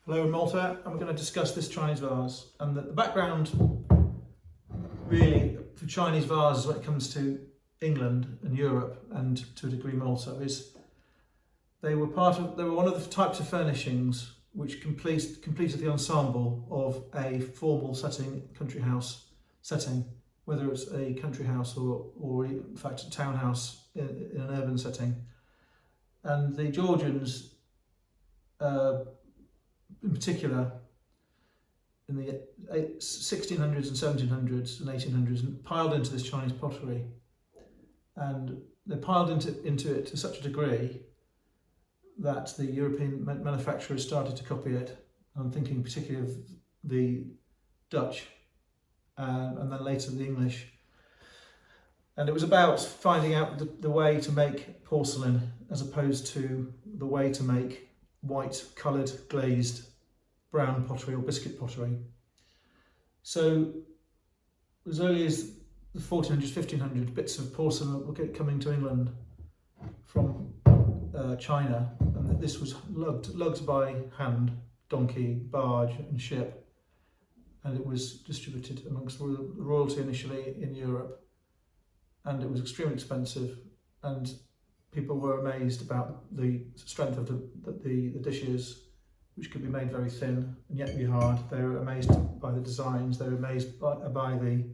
Hello in Malta, and we're going to discuss this Chinese vase. And the background really for Chinese vases when it comes to England and Europe and to a degree Malta is they were one of the types of furnishings which completed the ensemble of a formal setting, country house setting, whether it's a country house or in fact a townhouse in an urban setting. And the Georgians in particular, in the 1600s and 1700s and 1800s, piled into this Chinese pottery, and they piled into it to such a degree that the European manufacturers started to copy it. I'm thinking particularly of the Dutch and then later the English. And it was about finding out the way to make porcelain as opposed to the way to make white coloured glazed brown pottery or biscuit pottery. So as early as the 1400s, 1500s, bits of porcelain were coming to England from China, and this was lugged by hand, donkey, barge and ship, and it was distributed amongst the royalty initially in Europe, and it was extremely expensive, and people were amazed about the strength of the dishes, which could be made very thin and yet be hard. They were amazed by the designs, they were amazed by the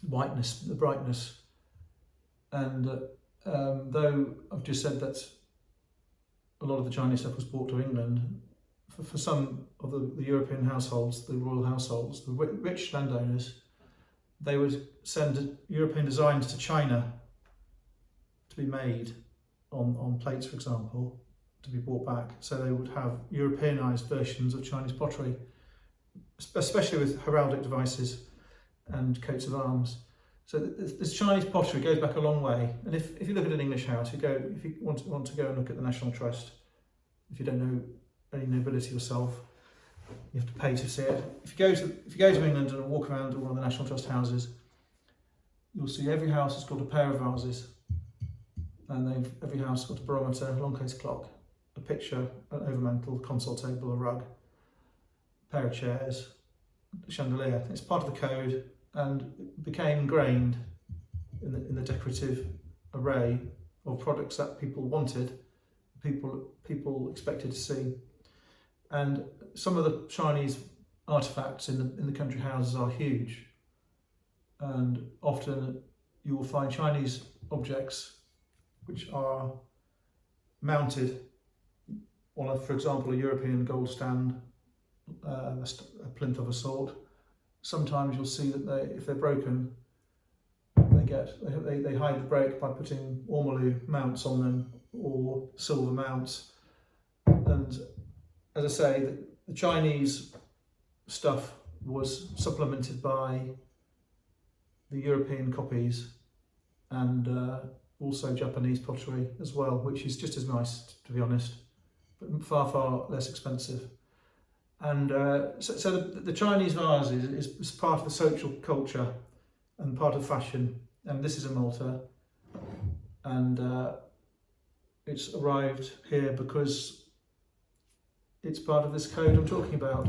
whiteness, the brightness. And though I've just said that a lot of the Chinese stuff was brought to England, for some of the European households, the royal households, the rich landowners, they would send European designs to China to be made on plates, for example, to be brought back. So they would have Europeanized versions of Chinese pottery, especially with heraldic devices and coats of arms. So this Chinese pottery goes back a long way. And if you look at an English house, if you want to go and look at the National Trust, if you don't know any nobility yourself, you have to pay to see it. If you go to England and walk around one of the National Trust houses, you'll see every house has got a pair of vases, and every house has got a barometer, a long case clock, a picture, an overmantel, console table, a rug, a pair of chairs, a chandelier. It's part of the code and it became ingrained in the decorative array of products that people wanted, people expected to see. And some of the Chinese artifacts in the country houses are huge, and often you will find Chinese objects which are mounted on, for example, a European gold stand, a plinth of a sort. Sometimes you'll see that if they're broken, they hide the break by putting ormolu mounts on them or silver mounts. And as I say, the Chinese stuff was supplemented by the European copies and also Japanese pottery as well, which is just as nice, to be honest, but far, far less expensive. And so the Chinese vase is part of the social culture and part of fashion. And this is in Malta, and it's arrived here because it's part of this code I'm talking about.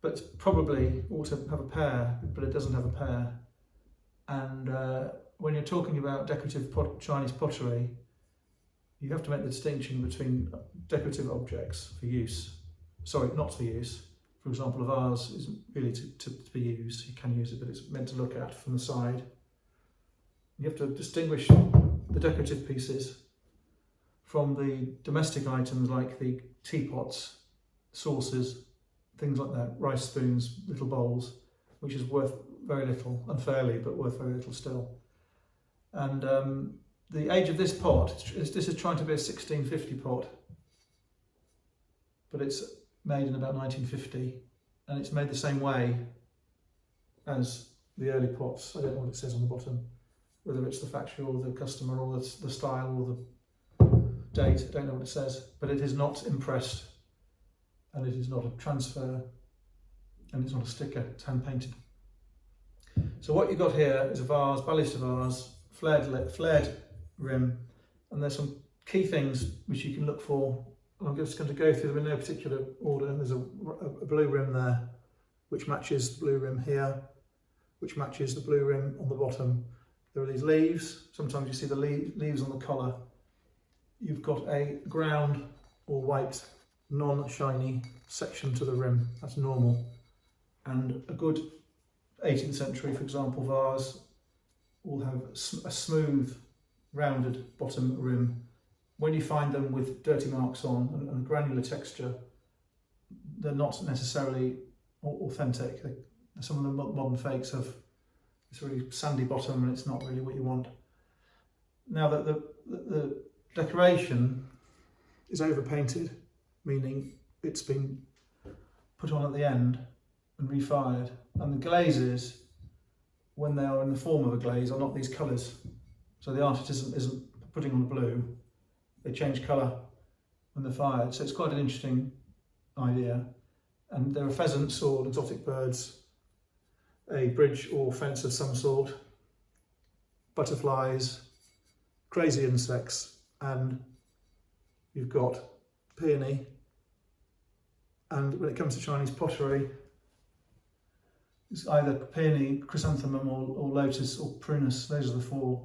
But probably ought to have a pair, but it doesn't have a pair. And when you're talking about decorative Chinese pottery, you have to make the distinction between decorative objects for use, not for use. For example, a vase isn't really to be used. You can use it, but it's meant to look at from the side. You have to distinguish the decorative pieces from the domestic items like the teapots, saucers, things like that, rice spoons, little bowls, which is worth very little, unfairly, but worth very little still. And the age of this pot, this is trying to be a 1650 pot, but it's made in about 1950, and it's made the same way as the early pots. I don't know what it says on the bottom, whether it's the factory or the customer or the style or the date, I don't know what it says, but it is not impressed, and it is not a transfer, and it's not a sticker, it's hand painted. So what you've got here is a vase, baluster vase, flared rim, and there's some key things which you can look for and I'm just going to go through them in no particular order. There's a blue rim there, which matches the blue rim here, which matches the blue rim on the bottom. There are these leaves. Sometimes you see the leaves on the collar. You've got a ground or white, non-shiny section to the rim. That's normal. And a good 18th century, for example, vase will have a smooth, rounded bottom rim. When you find them with dirty marks on and a granular texture, they're not necessarily authentic. Some of the modern fakes have this really sandy bottom, and it's not really what you want. Now that the decoration is overpainted, meaning it's been put on at the end and refired, and the glazes, when they are in the form of a glaze, are not these colours. So the artist isn't putting on blue. They change colour when they're fired. So it's quite an interesting idea. And there are pheasants or exotic birds, a bridge or fence of some sort, butterflies, crazy insects, and you've got peony. And when it comes to Chinese pottery, it's either peony, chrysanthemum, or lotus or prunus. Those are the four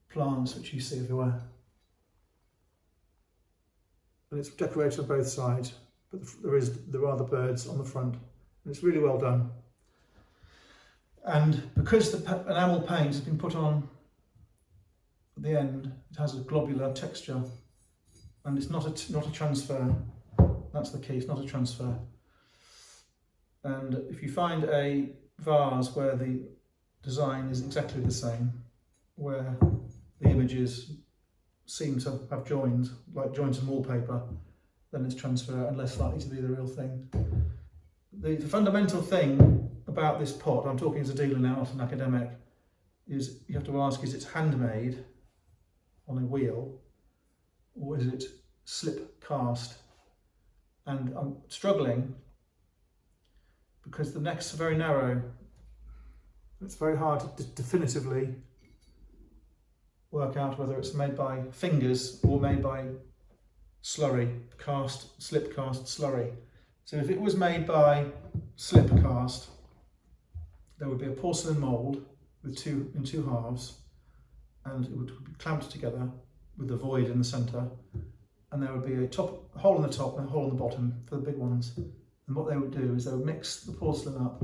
plants which you see everywhere. And it's decorated on both sides, but there are the birds on the front, and it's really well done. And because the enamel paint has been put on at the end, it has a globular texture, and it's not a transfer. That's the key. It's not a transfer. And if you find a vase where the design is exactly the same, where the images seem to have joined, like joined to wallpaper, then it's transfer and less likely to be the real thing. The fundamental thing about this pot, I'm talking as a dealer now, not an academic, is you have to ask, is it handmade on a wheel, or is it slip cast? And I'm struggling because the necks are very narrow. It's very hard to definitively work out whether it's made by fingers or made by slurry, slip cast slurry. So if it was made by slip cast, there would be a porcelain mould with two halves, and it would be clamped together with the void in the centre, and there would be a hole in the top and a hole in the bottom for the big ones. And what they would do is they would mix the porcelain up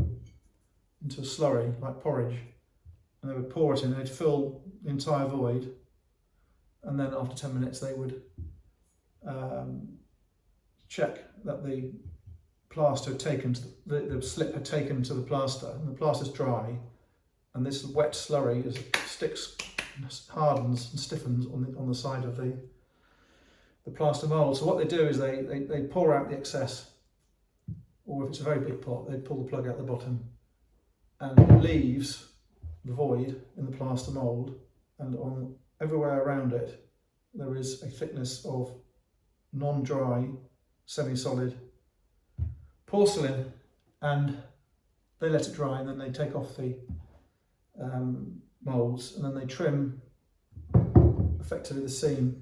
into a slurry, like porridge, and they would pour it in, and they'd fill the entire void, and then after 10 minutes they would check that the plaster had taken to the slip had taken to the plaster, and the plaster's dry, and this wet slurry sticks, hardens and stiffens on the side of the plaster mould. So what they do is they pour out the excess, or if it's a very big pot, they pull the plug out the bottom, and it leaves the void in the plaster mould, and everywhere around it there is a thickness of non-dry, semi-solid porcelain, and they let it dry, and then they take off the moulds, and then they trim effectively the seam,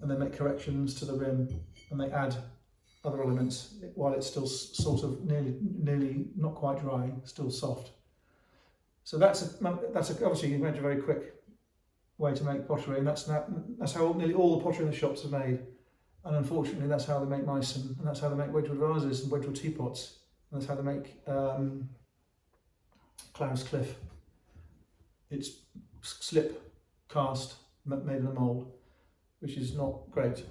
and they make corrections to the rim, and they add other elements while it's still sort of nearly not quite dry, still soft. So that's obviously you can imagine a very quick way to make pottery, and that's how nearly all the pottery in the shops are made. And unfortunately, that's how they make Meissen, and that's how they make Wedgwood vases and Wedgwood teapots, and that's how they make Klaus Cliff. It's slip cast, made in a mould, which is not great.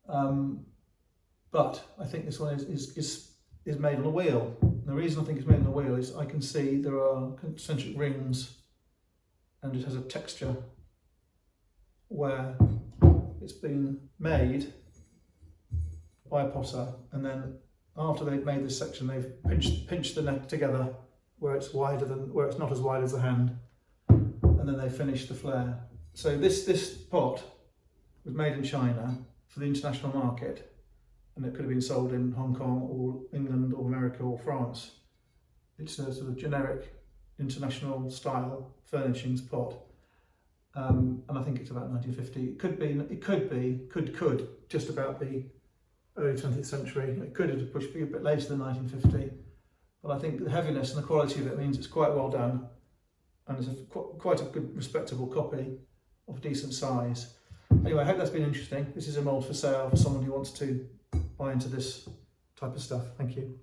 But I think this one is made on a wheel. And the reason I think it's made on a wheel is I can see there are concentric rings, and it has a texture where it's been made by a potter, and then after they've made this section, they've pinched the neck together where it's not as wide as the hand, and then they finish the flare. So this pot was made in China for the international market, and it could have been sold in Hong Kong or England or America or France. It's a sort of generic international style furnishings pot, and I think it's about 1950. It could just about the early 20th century. It could have pushed me a bit later than 1950, but I think the heaviness and the quality of it means it's quite well done, and it's quite a good, respectable copy of decent size. Anyway, I hope that's been interesting. This is a mould for sale for someone who wants to buy into this type of stuff. Thank you.